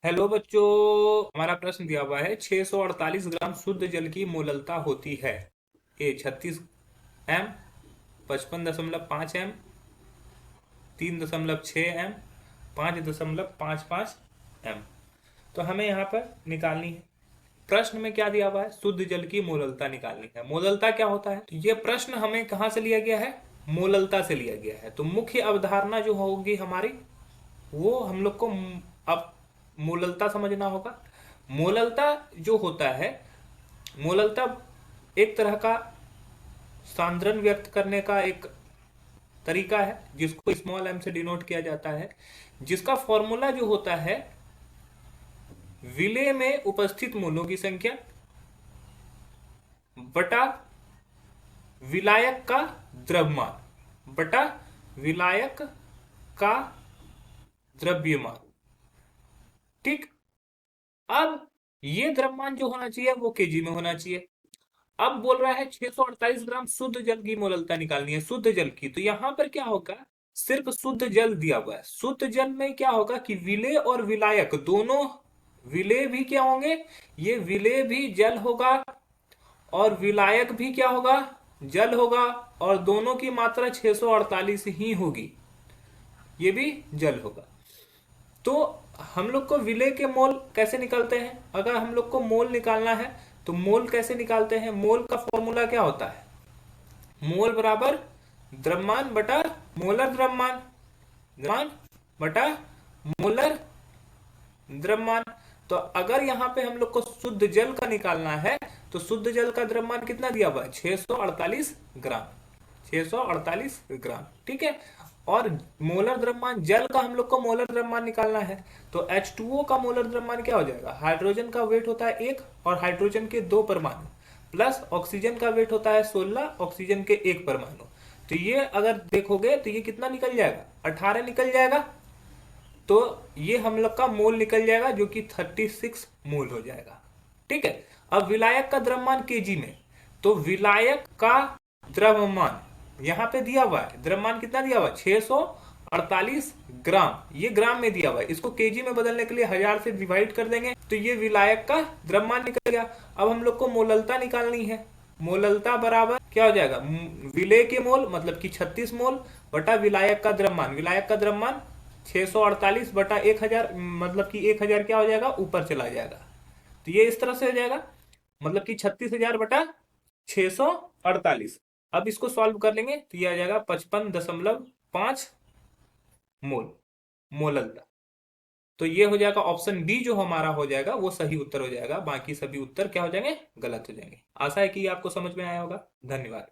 Hello बच्चों। हमारा प्रश्न दिया हुआ है 648 ग्राम शुद्ध जल की मोललता होती है। ए 36 एम, 55.5 एम, 3.6 एम, 5.55 एम। तो हमें यहाँ पर निकालनी है। प्रश्न में क्या दिया हुआ है? शुद्ध जल की मोललता निकालनी है। मोललता क्या होता है? तो ये प्रश्न हमें कहाँ से लिया गया है? मोललता से लिया गया है। तो मुख्य अवधारणा जो होगी हमारी, वो हम लोग को अब मोललता समझना होगा। मोललता जो होता है, मोललता एक तरह का सांद्रण व्यक्त करने का एक तरीका है, जिसको स्मॉल एम से डिनोट किया जाता है, जिसका फॉर्मूला जो होता है विलेय में उपस्थित मोलों की संख्या बटा विलायक का द्रव्यमान बटा विलायक का द्रव्यमान। ठीक। अब ये द्रव्यमान जो होना चाहिए वो केजी में होना चाहिए। अब बोल रहा है 648 ग्राम शुद्ध जल की मोललता निकालनी है, शुद्ध जल की। तो यहां पर क्या होगा? सिर्फ शुद्ध जल दिया हुआ है। शुद्ध जल में क्या होगा कि विलेय और विलायक दोनों, विलेय भी क्या होंगे? ये विलेय भी जल होगा और विलायक भी क्या होगा? जल होगा। और दोनों की मात्रा 648 ही होगी, ये भी जल होगा। तो हम लोग को विलेय के मोल कैसे निकलते हैं? अगर हम लोग को मोल निकालना है तो मोल कैसे निकालते हैं? मोल का फॉर्मूला क्या होता है? मोल बराबर द्रव्यमान बटा मोलर द्रव्यमान, द्रव्यमान बटा मोलर द्रव्यमान। तो अगर यहाँ पे हम लोग को शुद्ध जल का निकालना है तो शुद्ध जल का द्रव्यमान कितना दिया हुआ है? 648 ग्राम, 648 ग्राम। ठीक है। और मोलर द्रव्यमान, जल का हम लोग को मोलर द्रव्यमान निकालना है। तो H2O का मोलर द्रव्यमान क्या हो जाएगा? हाइड्रोजन का वेट होता है 1 और हाइड्रोजन के 2 परमाणु, प्लस ऑक्सीजन का वेट होता है 16, ऑक्सीजन के 1 परमाणु। तो ये अगर देखोगे तो ये कितना निकल जाएगा? 18 निकल जाएगा। तो ये हम लोग का मोल निकल जाएगा, जो कि 36 मोल हो जाएगा। ठीक है। अब विलायक का द्रव्यमान केजी में, तो विलायक का द्रव्यमान यहां पे दिया हुआ है। द्रव्यमान कितना दिया हुआ है? 648 ग्राम। ये ग्राम में दिया हुआ है, इसको केजी में बदलने के लिए 1000 से डिवाइड कर देंगे तो ये विलायक का द्रव्यमान निकल गया। अब हम लोग को मोललता निकालनी है। मोललता बराबर क्या हो जाएगा? विलेय के मोल मतलब कि 36 मोल बटा विलायक का द्रव्यमान। विलायक का द्रव्यमान 648 बटा 1000, मतलब कि 1000 क्या हो जाएगा? ऊपर चला जाएगा। तो ये इस तरह से हो जाएगा, मतलब कि 36,000 बटा 648। अब इसको सॉल्व कर लेंगे तो ये आ जाएगा 55.5 मोल, मोललता। तो ये हो जाएगा ऑप्शन बी, जो हमारा हो जाएगा वो सही उत्तर हो जाएगा। बाकी सभी उत्तर क्या हो जाएंगे? गलत हो जाएंगे। आशा है कि ये आपको समझ में आया होगा। धन्यवाद।